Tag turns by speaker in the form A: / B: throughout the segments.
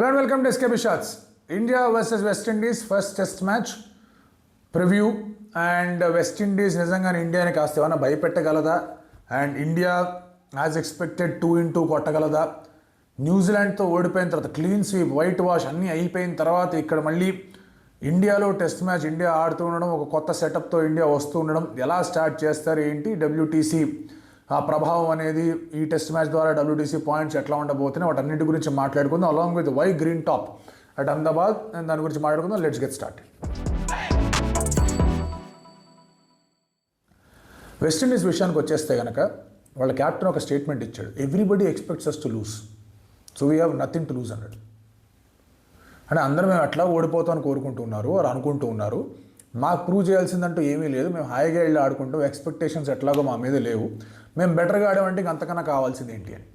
A: Hello and welcome to SKB Shots. India versus West Indies first test match preview and West Indies నిజంగానే ఇండియాని కాస్త ఏమైనా భయపెట్టగలదా and India as expected 2-2 కొట్టగలదా, న్యూజిలాండ్తో ఓడిపోయిన తర్వాత క్లీన్ స్వీప్ వైట్ వాష్ అన్నీ అయిపోయిన తర్వాత ఇక్కడ మళ్ళీ ఇండియాలో టెస్ట్ మ్యాచ్ ఇండియా ఆడుతూ ఉండడం, ఒక కొత్త సెటప్తో ఇండియా వస్తూ ఉండడం, ఎలా స్టార్ట్ చేస్తారు ఏంటి, డబ్ల్యూటీసీ ఆ ప్రభావం అనేది ఈ టెస్ట్ మ్యాచ్ ద్వారా డబ్ల్యూటీసీ పాయింట్స్ ఎట్లా ఉండబోతున్నాయి, వాటన్నిటి గురించి మాట్లాడుకుందాం along with why green top at Ahmedabad. దాని గురించి మాట్లాడుకుందాం. Let's get start. వెస్టిండీస్ విషయానికి వచ్చేస్తే కనుక వాళ్ళ క్యాప్టెన్ ఒక స్టేట్మెంట్ ఇచ్చాడు, everybody expects us to lose, so we have nothing to lose అన్నాడు. అంటే అందరూ మేము ఎట్లా ఓడిపోతామని కోరుకుంటున్నారు వారు అనుకుంటూ ఉన్నారు, మాకు ప్రూవ్ చేయాల్సిందంటూ ఏమీ లేదు, మేము హాయిగా వెళ్ళి ఆడుకుంటాం, ఎక్స్పెక్టేషన్స్ ఎట్లాగో మా మీద లేవు, మేము బెటర్గా ఆడామంటే ఇంక అంతకన్నా కావాల్సింది ఏంటి అని.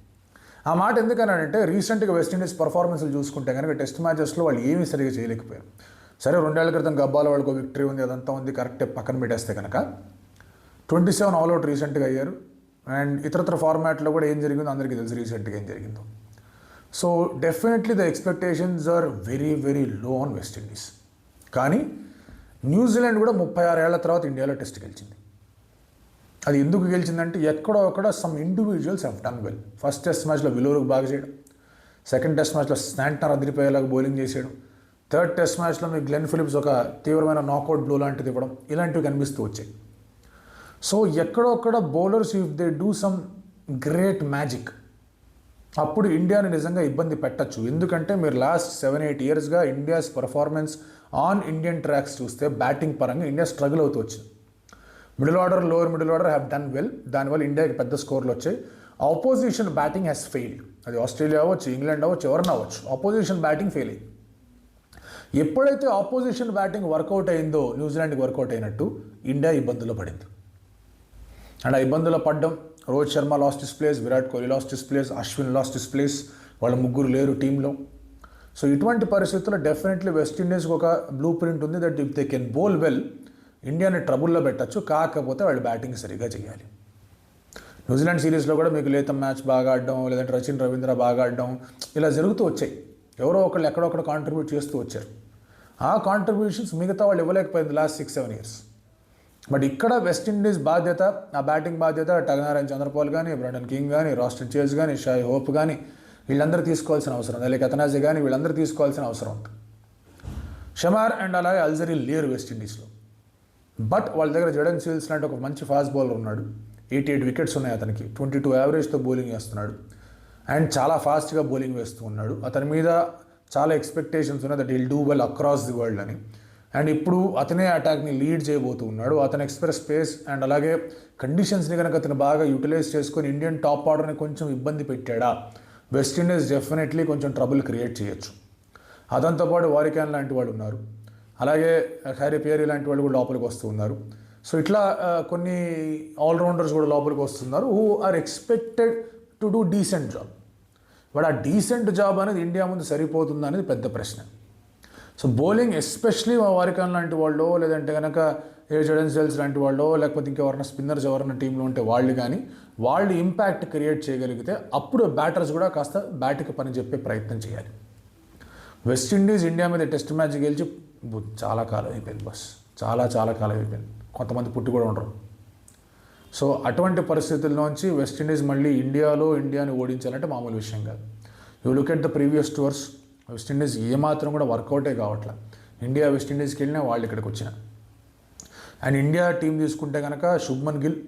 A: ఆ మాట ఎందుకనంటే రీసెంట్గా వెస్టిండీస్ పర్ఫార్మెన్స్లు చూసుకుంటే కనుక టెస్ట్ మ్యాచెస్లో వాళ్ళు ఏమీ సరిగా చేయలేకపోయారు. సరే 2 ఏళ్ల క్రితం గబ్బాల వాళ్ళకు విక్టరీ ఉంది, అదంతా ఉంది, కరెక్టే, పక్కన పెట్టేస్తే కనుక 27 ఆల్అవుట్ రీసెంట్గా అయ్యారు. అండ్ ఇతరత్ర ఫార్మాట్లో కూడా ఏం జరిగిందో అందరికీ తెలుసు రీసెంట్గా ఏం జరిగిందో. So definitely the expectations are very very low on West Indies. కానీ న్యూజిలాండ్ కూడా 36 ఏళ్ల తర్వాత ఇండియాలో టెస్ట్ గెలిచింది. అది ఎందుకు గెలిచిందంటే ఎక్కడో అక్కడ some individuals have done well. First test మ్యాచ్లో విలోరుకు బాగా చేయడం, సెకండ్ టెస్ట్ మ్యాచ్లో స్నాంట్నర్ అదిరిపోయేలాగా బౌలింగ్ చేసేయడం, థర్డ్ టెస్ట్ మ్యాచ్లో మీకు గ్లెన్ ఫిలిప్స్ ఒక తీవ్రమైన నాకౌట్ బ్లో లాంటిది ఇవ్వడం, ఇలాంటివి కనిపిస్తూ వచ్చాయి. సో ఎక్కడో అక్కడ bowlers if they do some great magic అప్పుడు ఇండియాని నిజంగా ఇబ్బంది పెట్టచ్చు. ఎందుకంటే మీరు లాస్ట్ 7-8 ఇయర్స్గా India's performance on Indian tracks చూస్తే బ్యాటింగ్ పరంగా ఇండియా స్ట్రగుల్ అవుతూ వచ్చింది. Middle order, lower middle order have done well, దానివల్ల ఇండియాకి పెద్ద స్కోర్లు వచ్చాయి. Opposition batting has failed. అది ఆస్ట్రేలియా అవ్వచ్చు, ఇంగ్లాండ్ అవ్వచ్చు, ఎవరన్నా అవ్వచ్చు, ఆపోజిషన్ బ్యాటింగ్ ఫెయిల్ అయింది. ఎప్పుడైతే ఆపోజిషన్ బ్యాటింగ్ వర్కౌట్ అయిందో న్యూజిలాండ్కి వర్కౌట్ అయినట్టు ఇండియా ఇబ్బందుల్లో పడింది. అండ్ ఆ ఇబ్బందుల్లో పడ్డం, Rohit Sharma lost his place, Virat Kohli lost his place, Ashwin lost his place, వాళ్ళ ముగ్గురు లేరు టీంలో. సో ఇటువంటి పరిస్థితుల్లో డెఫినెట్లీ వెస్టిండీస్కి ఒక బ్లూ ప్రింట్ ఉంది that if they can bowl well ఇండియాని ట్రబుల్లో పెట్టచ్చు. కాకపోతే వాళ్ళు బ్యాటింగ్ సరిగా చేయాలి. న్యూజిలాండ్ సిరీస్లో కూడా మీకు లేతం మ్యాచ్ బాగా ఆడడం, లేదంటే రచిన్ రవీంద్ర బాగా ఆడడం, ఇలా జరుగుతూ వచ్చాయి. ఎవరో ఒకళ్ళు ఎక్కడొక్కడ కాంట్రిబ్యూట్ చేస్తూ వచ్చారు. ఆ కాంట్రిబ్యూషన్స్ మిగతా వాళ్ళు ఇవ్వలేకపోయింది లాస్ట్ 6-7 ఇయర్స్. బట్ ఇక్కడ వెస్టిండీస్ బాధ్యత, ఆ బ్యాటింగ్ బాధ్యత టగనారాయణ చంద్రపాల్ కానీ, బ్రాండన్ కింగ్ కానీ, రాస్టన్ చేజ్ కానీ, షాయ్ హోప్ కానీ, వీళ్ళందరూ తీసుకోవాల్సిన అవసరం ఉంది. లేక అతనాజీ కానీ వీళ్ళందరూ తీసుకోవాల్సిన అవసరం ఉంది. షమార్ అండ్ అలాగే అల్జరీ లేరు వెస్టిండీస్లో. బట్ వాళ్ళ దగ్గర జడన్ సీల్స్ లాంటి ఒక మంచి ఫాస్ట్ బౌలర్ ఉన్నాడు. 88 వికెట్స్ ఉన్నాయి అతనికి, 22 యావరేజ్తో బౌలింగ్ వేస్తున్నాడు అండ్ చాలా ఫాస్ట్గా బౌలింగ్ వేస్తూ ఉన్నాడు. అతని మీద చాలా ఎక్స్పెక్టేషన్స్ ఉన్నాయి that will do well across the world అని. అండ్ ఇప్పుడు అతనే అటాక్ని లీడ్ చేయబోతూ ఉన్నాడు. అతను ఎక్స్ప్రెస్ స్పేస్ అండ్ అలాగే కండిషన్స్ని కనుక అతను బాగా యూటిలైజ్ చేసుకొని ఇండియన్ టాప్ ఆర్డర్ని కొంచెం ఇబ్బంది పెట్టాడా, వెస్టిండీస్ డెఫినెట్లీ కొంచెం ట్రబుల్ క్రియేట్ చేయొచ్చు. అదంతో పాటు వారికాన్ లాంటి వాళ్ళు ఉన్నారు, అలాగే హ్యారీ పియరీ లాంటి వాళ్ళు కూడా లోపలికి వస్తూ ఉన్నారు. సో ఇట్లా కొన్ని ఆల్రౌండర్స్ కూడా లోపలికి వస్తున్నారు who are expected to do decent job. But ఆ డీసెంట్ జాబ్ అనేది ఇండియా ముందు సరిపోతుందా అనేది పెద్ద ప్రశ్న. సో బౌలింగ్ ఎస్పెషలీ వారికాన్ లాంటి వాళ్ళు, లేదంటే కనుక జడన్ సెల్స్ లాంటి వాళ్ళు, లేకపోతే ఇంకెవరైనా స్పిన్నర్స్ ఎవరైనా టీంలో ఉంటే వాళ్ళు కానీ వాళ్ళు ఇంపాక్ట్ క్రియేట్ చేయగలిగితే అప్పుడు బ్యాటర్స్ కూడా కాస్త బ్యాట్కి పని చెప్పే ప్రయత్నం చేయాలి. వెస్టిండీస్ ఇండియా మీద టెస్ట్ మ్యాచ్ గెలిచి చాలా కాలం అయిపోయింది, బస్ చాలా చాలా కాలం అయిపోయింది, కొంతమంది పుట్టి కూడా ఉండరు. సో అటువంటి పరిస్థితుల్లోంచి వెస్టిండీస్ మళ్ళీ ఇండియాని ఓడించాలంటే మామూలు విషయం కాదు. You look at the previous tours, West Indies ఏమాత్రం కూడా వర్కౌటే కావట్లే. ఇండియా వెస్టిండీస్కి వెళ్ళినా వాళ్ళు ఇక్కడికి వచ్చిన. అండ్ ఇండియా టీం తీసుకుంటే కనుక శుభ్మన్ గిల్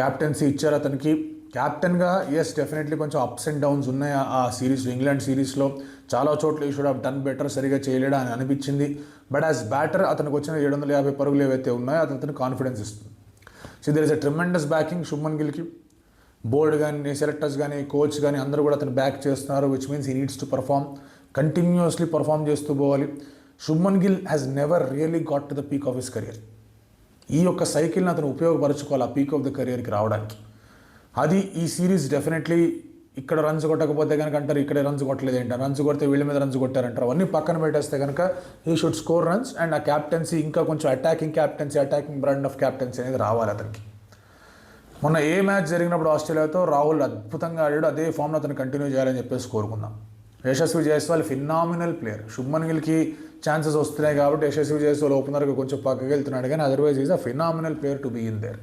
A: క్యాప్టెన్సీ ఇచ్చారు అతనికి. క్యాప్టెన్గా ఎస్ డెఫినెట్లీ కొంచెం అప్స్ అండ్ డౌన్స్ ఉన్నాయి ఆ సిరీస్లో. ఇంగ్లాండ్ సిరీస్లో చాలా చోట్ల ఈ షుడ్ హావ్ డన్ బెటర్, సరిగా చేయలేడా అని అనిపించింది. బట్ యాజ్ బ్యాటర్ అతనికి వచ్చిన 750 పరుగులు ఏవైతే ఉన్నాయో అతనికి కాన్ఫిడెన్స్ ఇస్తుంది. So there is a tremendous backing Shubman గిల్కి. బోర్డ్ కానీ, సెలెక్టర్స్ కానీ, కోచ్ కానీ అందరూ కూడా అతను బ్యాక్ చేస్తున్నారు, which means he needs to perform, continuously perform చేస్తూ పోవాలి. Shubman Gill has never really got to the peak of his career. ఈ యొక్క సైకిల్ని అతను ఉపయోగపరచుకోవాలి ఆ పీక్ ఆఫ్ ద కెరియర్కి రావడానికి. అది ఈ సిరీస్ డెఫినెట్లీ. ఇక్కడ రన్స్ కొట్టకపోతే కనుక అంటారు ఇక్కడే రన్స్ కొట్టలేదు ఏంటి, రన్స్ కొడితే వీళ్ళ మీద రన్స్ కొట్టారంటారు. అవన్నీ పక్కన పెట్టేస్తే కనుక he should score runs and ఆ క్యాప్టెన్సీ ఇంకా కొంచెం అటాకింగ్ బ్రాండ్ ఆఫ్ క్యాప్టెన్సీ అనేది రావాలి అతనికి. మొన్న ఏ మ్యాచ్ జరిగినప్పుడు ఆస్ట్రేలియాతో రాహుల్ అద్భుతంగా ఆడాడు, అదే ఫామ్లో అతను కంటిన్యూ చేయాలని చెప్పేసి కోరుకుందాం. Yashasvi Jaiswal phenomenal player. శుభ్మన్ గిల్కి ఛాన్సెస్ వస్తున్నాయి కాబట్టి యశస్వి జైస్వాల్ ఓపెనర్గా కొంచెం పక్కకి వెళ్తున్నాడు, కానీ otherwise is a phenomenal player to be in there.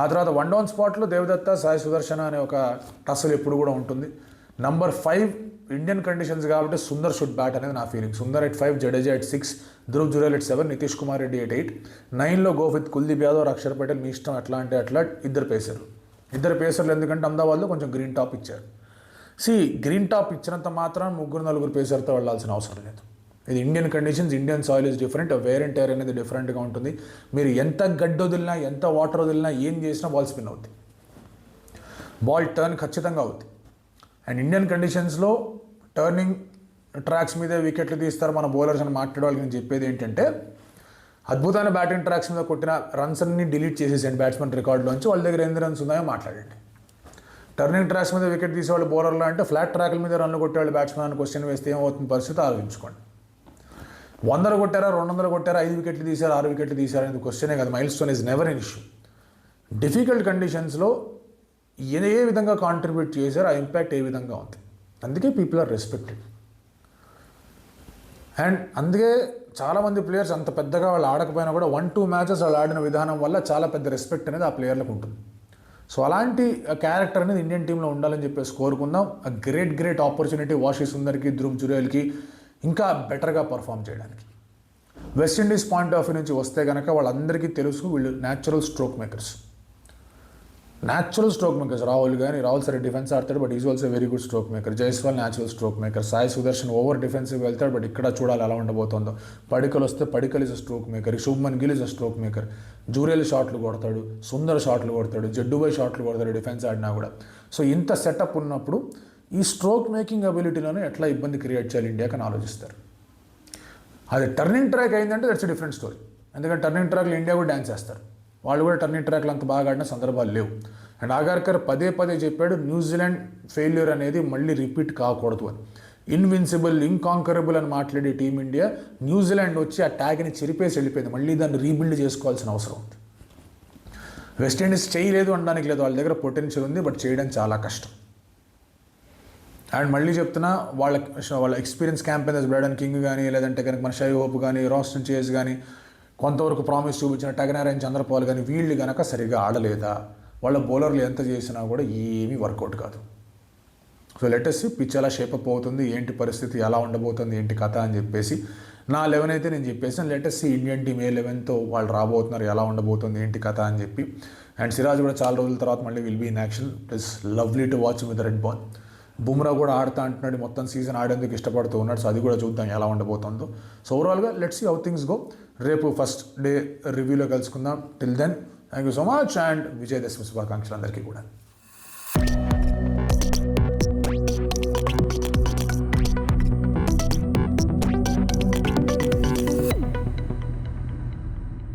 A: ఆ తర్వాత 1 డౌన్ స్పాట్లో దేవదత్త, సాయి సుదర్శన అనే ఒక టస్సల్ ఎప్పుడు కూడా ఉంటుంది. నంబర్ 5 ఇండియన్ కండిషన్స్ కాబట్టి సుందర్ షుడ్ బ్యాట్ అనేది నా feeling. Sundar at 5, Jadeja at 6, Dhruv Jurel at 7, Nitish Kumar Reddy at 8. 9లో గో విత్ కుల్దీప్ యాదవ్, అక్షర్ పటేల్. మీ ఇష్టం ఎట్లా అంటే అట్లా. ఇద్దరు పేసర్లు ఎందుకంటే అహ్మదాబాద్లో కొంచెం గ్రీన్ టాప్ ఇచ్చారు. గ్రీన్ టాప్ ఇచ్చినంత మాత్రం 3-4 పేసర్తో వెళ్ళాల్సిన అవసరం లేదు. ఇది Indian conditions, Indian soil is different, wear and tear అనేది డిఫరెంట్గా ఉంటుంది. మీరు ఎంత గడ్డి వదిలినా, ఎంత వాటర్ వదిలినా, ఏం చేసినా బాల్ స్పిన్ అవుతుంది, బాల్ టర్న్ ఖచ్చితంగా అవుతుంది. అండ్ ఇండియన్ కండిషన్స్లో టర్నింగ్ ట్రాక్స్ మీదే వికెట్లు తీస్తారు మన బౌలర్స్ అని మాట్లాడే వాళ్ళకి నేను చెప్పేది ఏంటంటే, అద్భుతమైన బ్యాటింగ్ ట్రాక్స్ మీద కొట్టిన రన్స్ అన్ని డిలీట్ చేసేసండి బ్యాట్స్మెన్ రికార్డులోంచి. వాళ్ళ దగ్గర ఎన్ని రన్స్ ఉన్నాయో మాట్లాడండి. టర్నింగ్ ట్రాక్స్ మీద వికెట్ తీసేవాళ్ళు బౌలర్లో అంటే ఫ్లాట్ ట్రాక్ల మీద రన్లు కొట్టేవాళ్ళు బ్యాట్స్మెన్ అని క్వశ్చన్ వేస్తే ఏమవుతుంది పరిస్థితి ఆలోచించుకోండి. 100 కొట్టారా, 200 కొట్టారా, 5 వికెట్లు తీశారు, 6 వికెట్లు తీశారు అనేది క్వశ్చనే కదా. Mile stone is never an issue. Difficult కండిషన్స్లో ఏ విధంగా కాంట్రిబ్యూట్ చేశారు, ఆ ఇంపాక్ట్ ఏ విధంగా ఉంది. అందుకే పీపుల్ ఆర్ రెస్పెక్టెడ్. అండ్ అందుకే చాలామంది ప్లేయర్స్ అంత పెద్దగా వాళ్ళు ఆడకపోయినా కూడా 1-2 మ్యాచెస్ వాళ్ళు ఆడిన విధానం వల్ల చాలా పెద్ద రెస్పెక్ట్ అనేది ఆ ప్లేయర్లకు ఉంటుంది. సో అలాంటి క్యారెక్టర్ అనేది ఇండియన్ టీంలో ఉండాలని చెప్పేసి కోరుకుందాం. ఆ గ్రేట్ ఆపర్చునిటీ వాషి సుందర్కి, ధ్రువ్ జురేల్కి ఇంకా బెటర్గా పర్ఫామ్ చేయడానికి. వెస్టిండీస్ పాయింట్ ఆఫ్ వ్యూ నుంచి వస్తే కనుక వాళ్ళందరికీ తెలుసు వీళ్ళు న్యాచురల్ స్ట్రోక్ మేకర్స్. రాహుల్ సరే డిఫెన్స్ ఆడతాడు, but is also very good stroke maker. Jaiswal natural stroke maker. Sai Sudarshan over defensive వెళ్తాడు, బట్ ఇక్కడ చూడాలి ఎలా ఉండబోతుందో. Padikkal is a stroke maker. Shubman Gill is a stroke maker. Jurel షాట్లు కొడతాడు, సుందర్ షాట్లు కొడతాడు, జడ్డుబాయ్ షాట్లు కొడతాడు డిఫెన్స్ ఆడినా కూడా. సో ఇంత సెటప్ ఉన్నప్పుడు ఈ స్ట్రోక్ మేకింగ్ అబిలిటీలోనే ఎట్లా ఇబ్బంది క్రియేట్ చేయాలి ఇండియాకి అని ఆలోచిస్తారు. అది టర్నింగ్ ట్రాక్ అయిందంటే దట్స్ డిఫరెంట్ స్టోరీ. ఎందుకంటే టర్నింగ్ ట్రాక్లో ఇండియా కూడా డ్యాన్స్ చేస్తారు. వాళ్ళు కూడా టర్నింగ్ ట్రాక్లు అంత బాగా ఆడిన సందర్భాలు లేవు. అండ్ ఆగార్కర్ పదే చెప్పాడు న్యూజిలాండ్ ఫెయిల్యూర్ అనేది మళ్ళీ రిపీట్ కాకూడదు అని. ఇన్విన్సిబుల్, ఇంకాంకరబుల్ అని మాట్లాడే టీమిండియా న్యూజిలాండ్ వచ్చి ఆ ట్యాగ్ని చెరిపేసి వెళ్ళిపోయింది. మళ్ళీ దాన్ని రీబిల్డ్ చేసుకోవాల్సిన అవసరం ఉంది. వెస్టిండీస్ చేయలేదు అనడానికి లేదు, వాళ్ళ దగ్గర పొటెన్షియల్ ఉంది, బట్ చేయడం చాలా కష్టం. అండ్ మళ్ళీ చెప్తున్నా, వాళ్ళ ఎక్స్పీరియన్స్ క్యాంపెయినర్స్ బ్రాడన్ కింగ్ కానీ, లేదంటే కనుక మన షై హోప్ కానీ, రాస్టన్ చేస్ కానీ, కొంతవరకు ప్రామిస్ చూపించిన టగనారాయణ చంద్రపాల్ కానీ, వీళ్ళు కనుక సరిగ్గా ఆడలేదా, వాళ్ళ బౌలర్లు ఎంత చేసినా కూడా ఏమీ వర్కౌట్ కాదు. సో లెటెస్ట్ పిచ్ ఎలా షేపప్ అవుతుంది, ఏంటి పరిస్థితి, ఎలా ఉండబోతుంది, ఏంటి కథ అని చెప్పేసి నా 11 అయితే నేను చెప్పేసాను. లెటెస్ట్ ఇండియన్ టీమ్ ఏ 11తో వాళ్ళు రాబోతున్నారు, ఎలా ఉండబోతుంది, ఏంటి కథ అని చెప్పి. అండ్ సిరాజ్ కూడా చాలా రోజుల తర్వాత మళ్ళీ will be in action. It is lovely to watch with red ball. Bumrah కూడా ఆడుతా అంటున్నాడు, మొత్తం సీజన్ ఆడేందుకు ఇష్టపడుతూ ఉన్నాడు. సో అది కూడా చూద్దాం ఎలా ఉండబోతుందో. సో ఓవరాల్గా let's see how things go. రేపు ఫస్ట్ డే రివ్యూలో కలుసుకుందాం. Till then thank you so much and Vijayadashami శుభాకాంక్షలు అందరికీ కూడా.